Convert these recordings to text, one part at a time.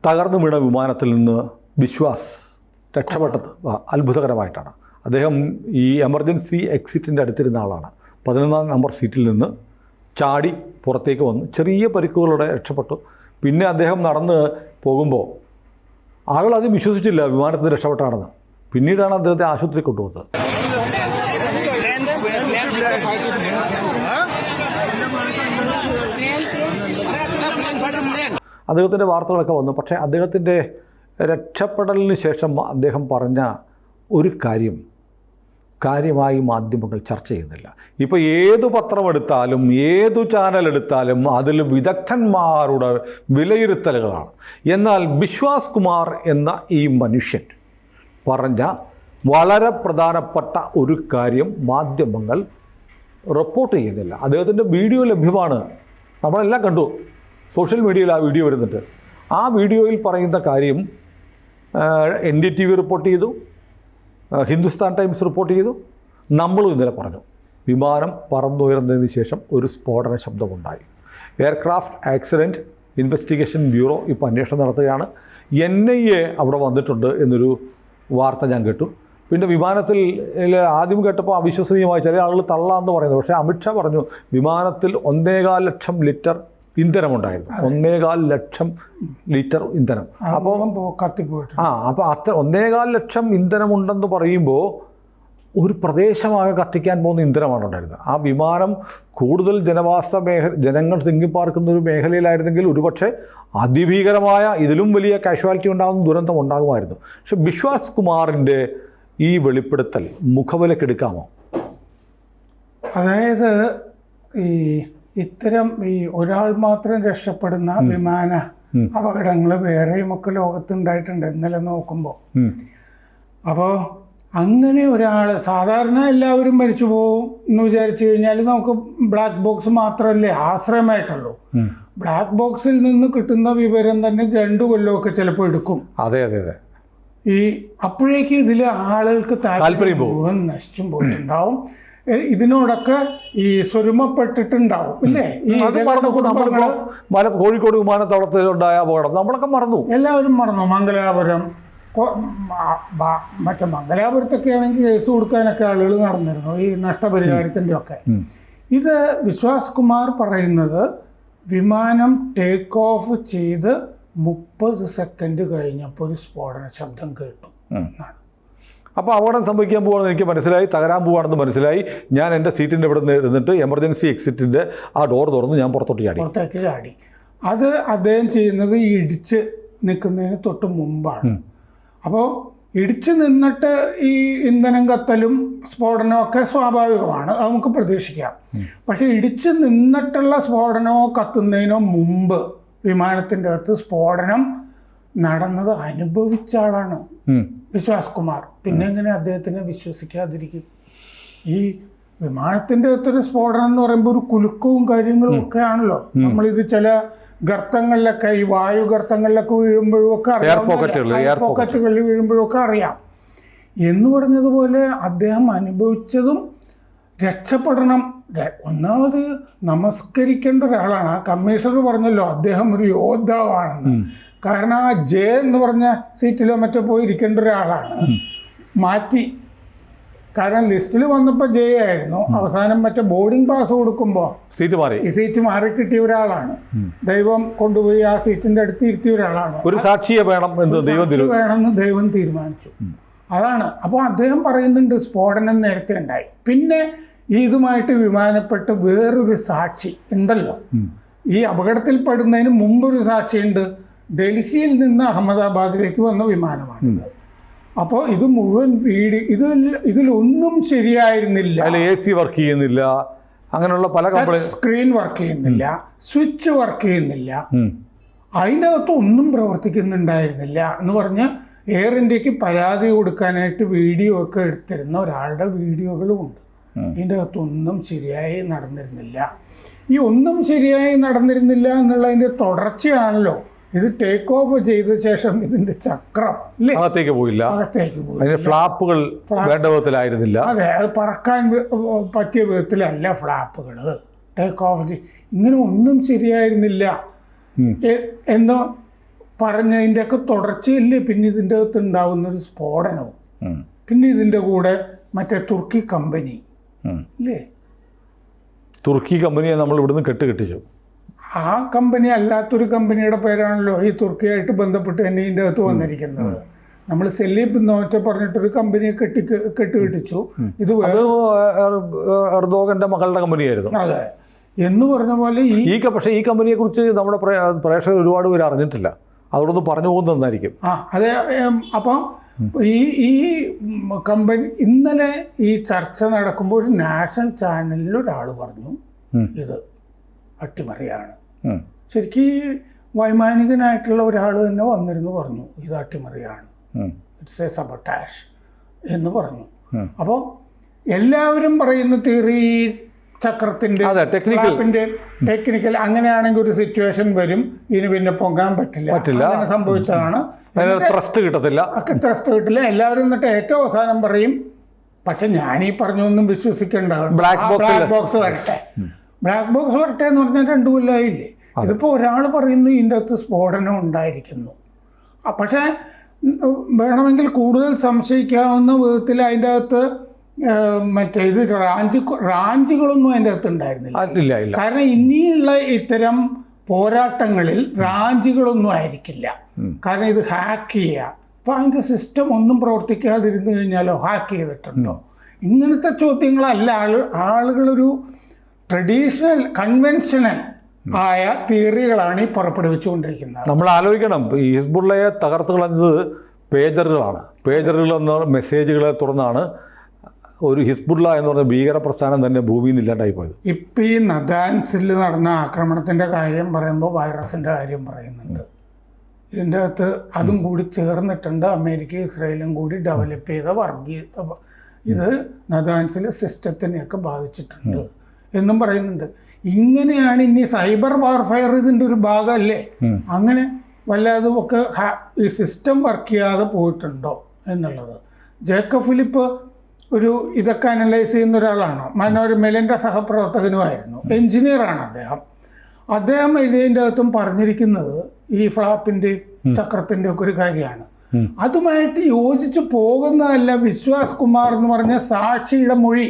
തകർന്നു വീണ വിമാനത്തിൽ നിന്ന് വിശ്വാസ് രക്ഷപ്പെട്ടത് അത്ഭുതകരമായിട്ടാണ്. അദ്ദേഹം ഈ എമർജൻസി എക്സിറ്റിൻ്റെ അടുത്തിരുന്ന ആളാണ്. 11ാം നമ്പർ സീറ്റിൽ നിന്ന് ചാടി പുറത്തേക്ക് വന്ന് ചെറിയ പരിക്കുകളോടെ രക്ഷപ്പെട്ടു. പിന്നെ അദ്ദേഹം നടന്ന് പോകുമ്പോൾ ആളുകൾ അത് വിശ്വസിച്ചില്ല വിമാനത്തിൽ രക്ഷപ്പെട്ടാണെന്ന്. പിന്നീടാണ് അദ്ദേഹത്തെ ആശുപത്രി കൊണ്ടുപോകുന്നത്. അദ്ദേഹത്തിൻ്റെ വാർത്തകളൊക്കെ വന്നു. പക്ഷേ അദ്ദേഹത്തിൻ്റെ രക്ഷപ്പെടലിന് ശേഷം അദ്ദേഹം പറഞ്ഞ ഒരു കാര്യമായി മാധ്യമങ്ങൾ ചർച്ച ചെയ്യുന്നില്ല. ഇപ്പോൾ ഏതു പത്രമെടുത്താലും ഏതു ചാനലെടുത്താലും അതിൽ വിദഗ്ധന്മാരുടെ വിലയിരുത്തലുകളാണ്. എന്നാൽ വിശ്വാസ് കുമാർ എന്ന ഈ മനുഷ്യൻ പറഞ്ഞ വളരെ പ്രധാനപ്പെട്ട ഒരു കാര്യം മാധ്യമങ്ങൾ റിപ്പോർട്ട് ചെയ്യുന്നില്ല. അദ്ദേഹത്തിൻ്റെ വീഡിയോ ലഭ്യമാണ്, നമ്മളെല്ലാം കണ്ടു. സോഷ്യൽ മീഡിയയിൽ ആ വീഡിയോ വരുന്നുണ്ട്. ആ വീഡിയോയിൽ പറയുന്ന കാര്യം NDTV റിപ്പോർട്ട് ചെയ്തു, ഹിന്ദുസ്ഥാൻ ടൈംസ് റിപ്പോർട്ട് ചെയ്തു, നമ്മളും ഇന്നലെ പറഞ്ഞു. വിമാനം പറന്നുയർന്നതിന് ശേഷം ഒരു സ്ഫോടന ശബ്ദമുണ്ടായി. എയർക്രാഫ്റ്റ് ആക്സിഡൻറ്റ് ഇൻവെസ്റ്റിഗേഷൻ ബ്യൂറോ ഇപ്പോൾ അന്വേഷണം നടത്തുകയാണ്. NIA അവിടെ വന്നിട്ടുണ്ട് എന്നൊരു വാർത്ത ഞാൻ കേട്ടു. പിന്നെ വിമാനത്തിൽ ആദ്യം കേട്ടപ്പോൾ അവിശ്വസനീയമായി ചില ആളുകൾ തള്ളാമെന്ന് പറയുന്നത്. പക്ഷേ അമിത്ഷാ പറഞ്ഞു വിമാനത്തിൽ 1.25 ലക്ഷം ലിറ്റർ ഇന്ധനമുണ്ടായിരുന്നു. 1.25 ലക്ഷം ലിറ്റർ ഇന്ധനം. അപ്പോൾ കത്തിപ്പോയിട്ട് അപ്പോൾ 1.25 ലക്ഷം ഇന്ധനമുണ്ടെന്ന് പറയുമ്പോൾ ഒരു പ്രദേശമാകെ കത്തിക്കാൻ പോകുന്ന ഇന്ധനമാണ് ഉണ്ടായിരുന്നത്. ആ വിമാനം കൂടുതൽ ജനങ്ങൾ തിങ്ങിപ്പാർക്കുന്ന ഒരു മേഖലയിലായിരുന്നെങ്കിൽ ഒരുപക്ഷെ അതിഭീകരമായ ഇതിലും വലിയ കാഷ്വാലിറ്റി ഉണ്ടാകുന്ന ദുരന്തം ഉണ്ടാകുമായിരുന്നു. പക്ഷെ വിശ്വാസ് കുമാറിൻ്റെ ഈ വെളിപ്പെടുത്തൽ മുഖവിലക്കെടുക്കാമോ? അതായത് ഇത്തരം ഒരാൾ മാത്രം രക്ഷപ്പെടുന്ന വിമാന അപകടങ്ങൾ വേറെയുമൊക്കെ ലോകത്തുണ്ടായിട്ടുണ്ട് ഇന്നലെ നോക്കുമ്പോൾ. അപ്പോൾ അങ്ങനെ ഒരാൾ സാധാരണ എല്ലാവരും മരിച്ചു പോകും എന്ന് വിചാരിച്ചു കഴിഞ്ഞാൽ നമുക്ക് ബ്ലാക്ക് ബോക്സ് മാത്രമല്ലേ ആശ്രയമായിട്ടുള്ളൂ. ബ്ലാക്ക് ബോക്സിൽ നിന്ന് കിട്ടുന്ന വിവരം തന്നെ 2 കൊല്ലമൊക്കെ ചിലപ്പോൾ എടുക്കും. അതെ അതെ അതെ. അപ്പോഴേക്കും ഇതിൽ ആളുകൾക്ക് താല്പര്യം നശിച്ചും പോയിട്ടുണ്ടാവും. ഇതിനോടൊക്കെ സ്വരുമപ്പെട്ടിട്ടുണ്ടാവും ഇല്ലേ? കോഴിക്കോട് വിമാനത്താവളത്തിലുണ്ടായ അപകടം നമ്മളൊക്കെ മറന്നു, എല്ലാവരും മറന്നു. മംഗലാപുരം, മറ്റേ മംഗലാപുരത്തൊക്കെ ആണെങ്കിൽ കേസ് കൊടുക്കാനൊക്കെ ആളുകൾ നടന്നിരുന്നു ഈ നഷ്ടപരിഹാരത്തിൻ്റെ ഒക്കെ. ഇത് വിശ്വാസ് കുമാർ പറയുന്നത് വിമാനം ടേക്ക് ഓഫ് ചെയ്ത് 30 സെക്കൻഡ് കഴിഞ്ഞപ്പോൾ ഒരു സ്ഫോടന ശബ്ദം കേട്ടു എന്നാണ്. അപ്പോൾ അപകടം സംഭവിക്കാൻ പോകുകയാണെന്ന് എനിക്ക് മനസ്സിലായി, തകരാൻ പോകുകയാണെന്ന് മനസ്സിലായി. ഞാൻ എൻ്റെ സീറ്റിൻ്റെ ഇവിടെ നിന്ന് ഇരുന്നിട്ട് എമർജൻസി എക്സിറ്റിൻ്റെ ആ ഡോർ തുറന്ന് ഞാൻ പുറത്തേക്ക് ചാടി. അത് അദ്ദേഹം ചെയ്യുന്നത് ഈ ഇടിച്ച് നിൽക്കുന്നതിന് തൊട്ട് മുമ്പാണ്. അപ്പോൾ ഇടിച്ചു നിന്നിട്ട് ഈ ഇന്ധനം കത്തലും സ്ഫോടനമൊക്കെ സ്വാഭാവികമാണ്, അത് നമുക്ക് പ്രതീക്ഷിക്കാം. പക്ഷെ ഇടിച്ചു നിന്നിട്ടുള്ള സ്ഫോടനമോ കത്തുന്നതിനോ മുമ്പ് വിമാനത്തിൻ്റെ അകത്ത് സ്ഫോടനം നടന്നത് അനുഭവിച്ച ആളാണ് വിശ്വാസ് കുമാർ. പിന്നെ എങ്ങനെ അദ്ദേഹത്തിനെ വിശ്വസിക്കാതിരിക്കും? ഈ വിമാനത്തിൻ്റെ അകത്തൊരു സ്ഫോടനം എന്ന് പറയുമ്പോൾ ഒരു കുലുക്കവും കാര്യങ്ങളും ഒക്കെ ആണല്ലോ. നമ്മളിത് ചില ഗർത്തങ്ങളിലൊക്കെ ഈ വായു ഗർത്തങ്ങളിലൊക്കെ വീഴുമ്പോഴും ഒക്കെ അറിയാം, പോക്കറ്റുകളിൽ വീഴുമ്പോഴും ഒക്കെ അറിയാം. എന്ന് പറഞ്ഞതുപോലെ അദ്ദേഹം അനുഭവിച്ചതും രക്ഷപ്പെടണം. ഒന്നാമത് നമസ്കരിക്കേണ്ട ഒരാളാണ്. ആ കമ്മീഷണർ പറഞ്ഞല്ലോ അദ്ദേഹം ഒരു യോദ്ധാവാണെന്ന്. കാരണം ആ ജെ എന്ന് പറഞ്ഞ സീറ്റിലോ മറ്റോ പോയി ഇരിക്കേണ്ട ഒരാളാണ്, മാറ്റി. കാരണം ലിസ്റ്റിൽ വന്നപ്പോൾ ജെ ആയിരുന്നു, അവസാനം മറ്റേ ബോർഡിംഗ് പാസ് കൊടുക്കുമ്പോൾ സീറ്റ് മാറി കിട്ടിയ ഒരാളാണ്. ദൈവം കൊണ്ടുപോയി ആ സീറ്റിൻ്റെ അടുത്ത് ഇരുത്തിയ ഒരാളാണ്. ഒരു സാക്ഷിയെ വേണമെന്ന് ദൈവം തീരുമാനിച്ചു. അതാണ്. അപ്പോൾ അദ്ദേഹം പറയുന്നുണ്ട് സ്ഫോടനം നേരത്തെ ഉണ്ടായി. പിന്നെ ഇതുമായിട്ട് വിമാനപ്പെട്ട് വേറൊരു സാക്ഷി ഉണ്ടല്ലോ. ഈ അപകടത്തിൽപ്പെടുന്നതിന് മുമ്പൊരു സാക്ഷിയുണ്ട്. ഡൽഹിയിൽ നിന്ന് അഹമ്മദാബാദിലേക്ക് വന്ന വിമാനമാണ്. അപ്പോൾ ഇത് മുഴുവൻ ഇതിലൊന്നും ശരിയായിരുന്നില്ല. AC വർക്ക് ചെയ്യുന്നില്ല, അങ്ങനെയുള്ള പല സ്ക്രീൻ വർക്ക് ചെയ്യുന്നില്ല, സ്വിച്ച് വർക്ക് ചെയ്യുന്നില്ല, അതിൻ്റെ അകത്ത് ഒന്നും പ്രവർത്തിക്കുന്നുണ്ടായിരുന്നില്ല എന്ന് പറഞ്ഞ് എയർ ഇന്ത്യക്ക് പരാതി കൊടുക്കാനായിട്ട് വീഡിയോ ഒക്കെ എടുത്തിരുന്ന ഒരാളുടെ വീഡിയോകളും ഉണ്ട്. ഇതിൻ്റെ അകത്തൊന്നും ശരിയായി നടന്നിരുന്നില്ല. ഈ ഒന്നും ശരിയായി നടന്നിരുന്നില്ല എന്നുള്ളതിൻ്റെ തുടർച്ചയാണല്ലോ ഇത് ടേക്ക് ഓഫ് ചെയ്ത ശേഷം ഇതിന്റെ ചക്രം അകത്തേക്ക് പോയില്ല, ഫ്ലാപ്പുകൾ വേണ്ട വിധത്തിലായിരുന്നില്ല. അതെ, അത് പറക്കാൻ പറ്റിയ വിധത്തിലല്ല ഫ്ലാപ്പുകൾ. ടേക്ക് ഓഫ് ഇങ്ങനെ ഒന്നും ശരിയായിരുന്നില്ല എന്ന് പറഞ്ഞതിൻ്റെയൊക്കെ തുടർച്ചയില്ലേ പിന്നെ ഇതിൻ്റെ അകത്ത് ഉണ്ടാവുന്നൊരു സ്ഫോടനവും. പിന്നെ ഇതിൻ്റെ കൂടെ മറ്റേ തുർക്കി കമ്പനി ഇല്ലേ, തുർക്കി കമ്പനിയെ നമ്മൾ ഇവിടുന്ന് കെട്ടിച്ചു. ആ കമ്പനി അല്ലാത്തൊരു കമ്പനിയുടെ പേരാണല്ലോ ഈ തുർക്കിയായിട്ട് ബന്ധപ്പെട്ട് തന്നെ ഇതിൻ്റെ അകത്ത് വന്നിരിക്കുന്നത്. നമ്മൾ സെലീബ് നോച്ച പറഞ്ഞിട്ടൊരു കമ്പനിയെ കെട്ടിച്ചു. ഇത് എർദോഗന്റെ മകളുടെ കമ്പനിയായിരുന്നു. അതെ, എന്ന് പറഞ്ഞ പോലെ പക്ഷേ ഈ കമ്പനിയെ കുറിച്ച് നമ്മുടെ പ്രേക്ഷകർ ഒരുപാട് പേര് അറിഞ്ഞിട്ടില്ല. അതോടൊന്ന് പറഞ്ഞു പോകുന്നതായിരിക്കും. അതെ. അപ്പം ഈ കമ്പനി ഇന്നലെ ഈ ചർച്ച നടക്കുമ്പോൾ ഒരു നാഷണൽ ചാനലിൽ ഒരാൾ പറഞ്ഞു ഇത് അട്ടിമറിയാണ്. ശരിക്കും വൈമാനികനായിട്ടുള്ള ഒരാൾ തന്നെ വന്നിരുന്നു പറഞ്ഞു ഇത് അട്ടിമറിയാണ്, ഇറ്റ്സ് എ സബോട്ടാഷ് എന്ന് പറഞ്ഞു. അപ്പോൾ എല്ലാവരും പറയുന്ന തിയറി ചക്രത്തിൻ്റെ ടെക്നിക്കൽ അങ്ങനെയാണെങ്കിൽ ഒരു സിറ്റുവേഷൻ വരും, ഇതിന് പിന്നെ പൊങ്ങാൻ പറ്റില്ല, അങ്ങനെ സംഭവിച്ചതാണ്, ട്രസ്റ്റ് കിട്ടത്തില്ല. എല്ലാവരും എന്നിട്ട് ഏറ്റവും അവസാനം പറയും പക്ഷെ ഞാനീ പറഞ്ഞൊന്നും വിശ്വസിക്കേണ്ട, ബ്ലാക്ക് ബോക്സ് വരട്ടെ. ബ്ലാക്ക് ബോക്സ് വരട്ടെ എന്ന് പറഞ്ഞാൽ 2 കൊല്ലമായില്ലേ. ഇതിപ്പോൾ ഒരാൾ പറയുന്നു ഇതിൻ്റെ അകത്ത് സ്ഫോടനം ഉണ്ടായിരിക്കുന്നു. പക്ഷേ വേണമെങ്കിൽ കൂടുതൽ സംശയിക്കാവുന്ന വിധത്തിൽ അതിൻ്റെ അകത്ത് മറ്റേ ഇത് റാഞ്ചുകളൊന്നും അതിൻ്റെ അകത്ത് ഉണ്ടായിരുന്നില്ല. കാരണം ഇനിയുള്ള ഇത്തരം പോരാട്ടങ്ങളിൽ റാഞ്ചുകളൊന്നും ആയിരിക്കില്ല. കാരണം ഇത് ഹാക്ക് ചെയ്യുക. അപ്പോൾ അതിൻ്റെ സിസ്റ്റം ഒന്നും പ്രവർത്തിക്കാതിരുന്നു കഴിഞ്ഞാലോ ഹാക്ക് ചെയ്തിട്ടുണ്ടോ, ഇങ്ങനത്തെ ചോദ്യങ്ങളല്ല ആളുകളൊരു ട്രഡീഷണൽ കൺവെൻഷണൽ ആയ തിയറികളാണ് ഈ പുറപ്പെടുവിച്ചുകൊണ്ടിരിക്കുന്നത്. നമ്മൾ ആലോചിക്കണം, ഈ ഹിസ്ബുള്ളയെ തകർത്ത് കളഞ്ഞത് പേജറുകളാണ്. പേജറുകൾ എന്ന മെസ്സേജുകളെ തുടർന്നാണ് ഒരു ഹിസ്ബുള്ള എന്ന് പറഞ്ഞ ഭീകര പ്രസ്ഥാനം തന്നെ ഭൂമിയിൽ നിന്ന് ഇല്ലാണ്ടായി പോയത്. ഇപ്പം ഈ നദാൻസിൽ നടന്ന ആക്രമണത്തിൻ്റെ കാര്യം പറയുമ്പോൾ വൈറസിൻ്റെ കാര്യം പറയുന്നുണ്ട്. ഇതിൻ്റെ അകത്ത് അതും കൂടി ചേർന്നിട്ടുണ്ട്. അമേരിക്കയും ഇസ്രായേലും കൂടി ഡെവലപ്പ് ചെയ്ത ഇത് നദാൻസിൽ സിസ്റ്റത്തിനെയൊക്കെ ബാധിച്ചിട്ടുണ്ട് എന്നും പറയുന്നുണ്ട്. ഇങ്ങനെയാണ് ഇനി സൈബർ വാർഫെയർ ഇതിൻ്റെ ഒരു ഭാഗമല്ലേ? അങ്ങനെ വല്ലാതും ഒക്കെ ഈ സിസ്റ്റം വർക്ക് ചെയ്യാതെ പോയിട്ടുണ്ടോ എന്നുള്ളത്. ജേക്കബ് ഫിലിപ്പ് ഒരു ഇതൊക്കെ അനലൈസ് ചെയ്യുന്ന ഒരാളാണ്. മനോരമയിലെ സഹപ്രവർത്തകനുമായിരുന്നു, എഞ്ചിനീയറാണ് അദ്ദേഹം എഴുതിയതിൻ്റെ അകത്തും പറഞ്ഞിരിക്കുന്നത് ഈ ഫ്ലാപ്പിൻ്റെയും ചക്രത്തിൻ്റെ ഒക്കെ ഒരു കാര്യമാണ്. അതുമായിട്ട് യോജിച്ച് പോകുന്നതല്ല വിശ്വാസ് കുമാർ എന്ന് പറഞ്ഞ സാക്ഷിയുടെ മൊഴി,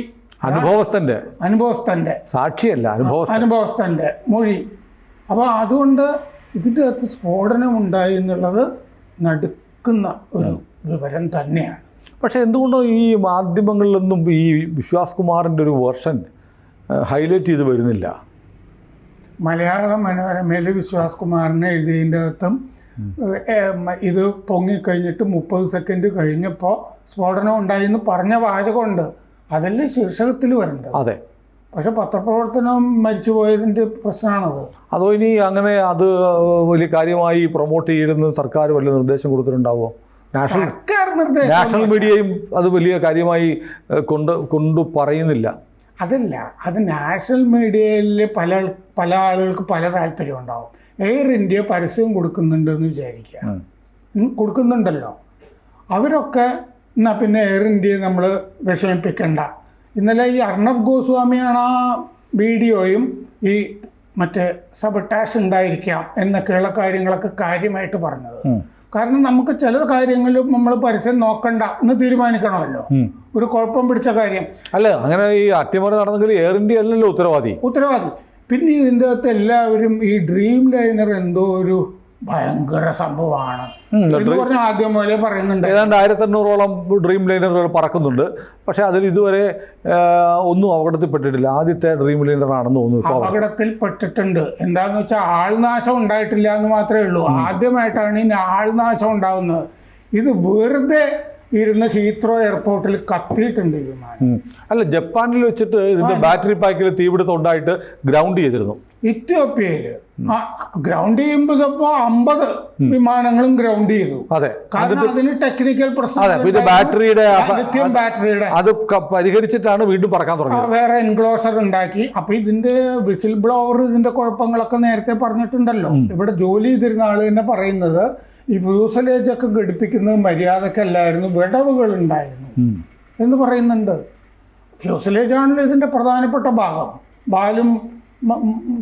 അനുഭവസ്ഥൻ്റെ സാക്ഷിയല്ല, അനുഭവസ്ഥൻ്റെ മൊഴി. അപ്പോൾ അതുകൊണ്ട് ഇതിൻ്റെ അകത്ത് സ്ഫോടനം ഉണ്ടായി എന്നുള്ളത് നടുക്കുന്ന ഒരു വിവരം തന്നെയാണ്. പക്ഷേ എന്തുകൊണ്ടോ ഈ മാധ്യമങ്ങളിലൊന്നും ഈ വിശ്വാസ് കുമാറിൻ്റെ ഒരു വേർഷൻ ഹൈലൈറ്റ് ചെയ്ത് വരുന്നില്ല. മലയാള മനോരമയിൽ വിശ്വാസ് കുമാറിനെ എഴുതിയതിൻ്റെ അകത്തും ഇത് പൊങ്ങിക്കഴിഞ്ഞിട്ട് 30 സെക്കൻഡ് കഴിഞ്ഞപ്പോൾ സ്ഫോടനം ഉണ്ടായിന്ന് പറഞ്ഞ വാചകമുണ്ട്. അതല്ലേ ശീർഷകത്തിൽ വരേണ്ടത്. അതെ, പക്ഷെ പത്രപ്രവർത്തനം മരിച്ചുപോയതിൻ്റെ പ്രശ്നമാണത്. അതോ ഇനി അങ്ങനെ അത് വലിയ കാര്യമായി പ്രൊമോട്ട് ചെയ്യുന്ന സർക്കാർ വല്ല നിർദ്ദേശം കൊടുത്തിട്ടുണ്ടാവുമോ? നാഷണൽ മീഡിയയും അത് വലിയ കാര്യമായി കൊണ്ട് പറയുന്നില്ല. അതല്ല, അത് നാഷണൽ മീഡിയയിൽ പല ആളുകൾക്ക് പല താല്പര്യം ഉണ്ടാവും. എയർ ഇന്ത്യ പരസ്യം കൊടുക്കുന്നുണ്ടെന്ന് വിചാരിക്കുക, കൊടുക്കുന്നുണ്ടല്ലോ. അവരൊക്കെ എന്നാൽ പിന്നെ എയർ ഇന്ത്യയെ നമ്മൾ വിഷമിപ്പിക്കണ്ട. ഇന്നലെ ഈ അർണബ് ഗോസ്വാമിയാണ് ആ വീഡിയോയും ഈ മറ്റേ സബട്ടാഷ് ഉണ്ടായിരിക്കാം എന്നൊക്കെയുള്ള കാര്യങ്ങളൊക്കെ കാര്യമായിട്ട് പറഞ്ഞത്. കാരണം നമുക്ക് ചില കാര്യങ്ങളിലും നമ്മൾ പരസ്യം നോക്കണ്ട എന്ന് തീരുമാനിക്കണമല്ലോ. ഒരു കുഴപ്പം പിടിച്ച കാര്യം അല്ല, അങ്ങനെ ഈ അട്ടിമറി നടന്നെങ്കിൽ എയർ ഇന്ത്യ അല്ലല്ലോ ഉത്തരവാദി. പിന്നെ ഇതിൻ്റെ അകത്ത് എല്ലാവരും ഈ ഡ്രീം ലൈനർ എന്തോ ഒരു ഭയങ്കര സംഭവമാണ് എന്ന് പറഞ്ഞ ആദ്യം മുതലേ പറയുന്നുണ്ട്. ഏതാണ്ട് 1500ഓളം ഡ്രീം ലൈനറുകൾ പറക്കുന്നുണ്ട്. പക്ഷെ അതിൽ ഇതുവരെ ഒന്നും അപകടത്തിൽപ്പെട്ടിട്ടില്ല. ആദ്യത്തെ ഡ്രീം ലൈനർ ആണെന്ന് തോന്നുന്നു. അപകടത്തിൽപ്പെട്ടിട്ടുണ്ട്. എന്താന്ന് വെച്ചാൽ ആൾനാശം ഉണ്ടായിട്ടില്ല എന്ന് മാത്രമേ ഉള്ളൂ. ആദ്യമായിട്ടാണ് ഈ ആൾനാശം ഉണ്ടാവുന്നത്. ഇത് വെറുതെ ഇരുന്ന് ഹീത്രോ എയർപോർട്ടിൽ കത്തിയിട്ടുണ്ട് ഈ വിമാനം. അല്ല, ജപ്പാനിൽ വെച്ചിട്ട് ഇതിന്റെ ബാറ്ററി പാക്കിൽ തീപിടുത്തം ഉണ്ടായിട്ട് ഗ്രൗണ്ട് ചെയ്തിരുന്നു. ഇത്യോപ്യയിൽ ഗ്രൗണ്ട് ചെയ്യുമ്പോൾ 50 വിമാനങ്ങളും ഗ്രൗണ്ട് ചെയ്തു. അതെ, കാരണം അതിന് ടെക്നിക്കൽ പ്രശ്നം, പിന്നെ ബാറ്ററിയുടെ അത് പരിഹരിച്ചിട്ടാണ് വീണ്ടും പറക്കാൻ തുടങ്ങിയത്. വേറെ എൻക്ലോസർ ഉണ്ടാക്കി. അപ്പൊ ഇതിന്റെ വിസിൽ ബ്ലോവർ ഇതിന്റെ കുഴപ്പങ്ങളൊക്കെ നേരത്തെ പറഞ്ഞിട്ടുണ്ടല്ലോ. ഇവിടെ ജോലി ചെയ്തിരുന്ന ആള് തന്നെ പറയുന്നത് ഈ ഫ്യൂസലേജൊക്കെ ഘടിപ്പിക്കുന്നത് മര്യാദക്കല്ലായിരുന്നു, വിടവുകൾ ഉണ്ടായിരുന്നു എന്ന് പറയുന്നുണ്ട്. ഫ്യൂസലേജാണല്ലോ ഇതിൻ്റെ പ്രധാനപ്പെട്ട ഭാഗം. ബാലും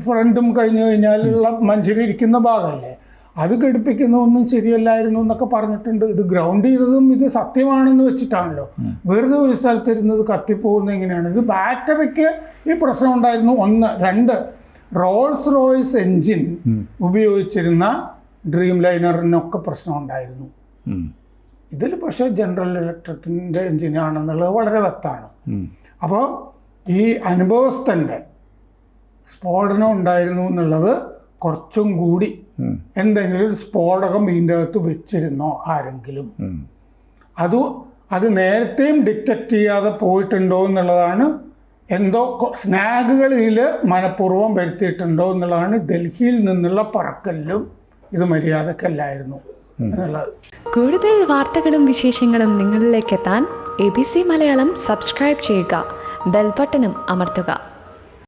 ഫ്രണ്ടും കഴിഞ്ഞു കഴിഞ്ഞാലുള്ള മനുഷ്യരിയ്ക്കുന്ന ഭാഗമല്ലേ. അത് ഘടിപ്പിക്കുന്നതൊന്നും ശരിയല്ലായിരുന്നു എന്നൊക്കെ പറഞ്ഞിട്ടുണ്ട്. ഇത് ഗ്രൗണ്ട് ചെയ്തതും ഇത് സത്യമാണെന്ന് വെച്ചിട്ടാണല്ലോ. വെറുതെ ഒരു സ്ഥലത്തിരുന്നത് കത്തിപ്പോകുന്നത് എങ്ങനെയാണ്? ഇത് ബാറ്ററിക്ക് ഈ പ്രശ്നം ഉണ്ടായിരുന്നു. 1. 2, റോൾസ് റോയ്സ് എൻജിൻ ഉപയോഗിച്ചിരുന്ന ഡ്രീം ലൈനറിനൊക്കെ പ്രശ്നം ഉണ്ടായിരുന്നു. ഇതിൽ പക്ഷേ ജനറൽ ഇലക്ട്രിക്കിൻ്റെ എൻജിനാണെന്നുള്ളത് വളരെ വ്യക്തമാണ്. അപ്പോൾ ഈ അനുഭവസ്ഥൻ്റെ സ്ഫോടനം ഉണ്ടായിരുന്നു എന്നുള്ളത് കുറച്ചും കൂടി എന്തെങ്കിലും ഒരു സ്ഫോടകം ഇതിൻ്റെ അകത്ത് വെച്ചിരുന്നോ ആരെങ്കിലും, അത് നേരത്തെയും ഡിറ്റക്റ്റ് ചെയ്യാതെ പോയിട്ടുണ്ടോ എന്നുള്ളതാണ്. എന്തോ സ്നാഗുകൾ ഇതിൽ മനഃപൂർവ്വം വരുത്തിയിട്ടുണ്ടോ എന്നുള്ളതാണ്. ഡൽഹിയിൽ നിന്നുള്ള പറക്കലിലും ഇത് മര്യാദക്കല്ലായിരുന്നു എന്നുള്ളത്. കൂടുതൽ വാർത്തകളും വിശേഷങ്ങളും നിങ്ങളിലേക്ക് എത്താൻ ABC മലയാളം സബ്സ്ക്രൈബ് ചെയ്യുക, ബെൽ ബട്ടണും അമർത്തുക.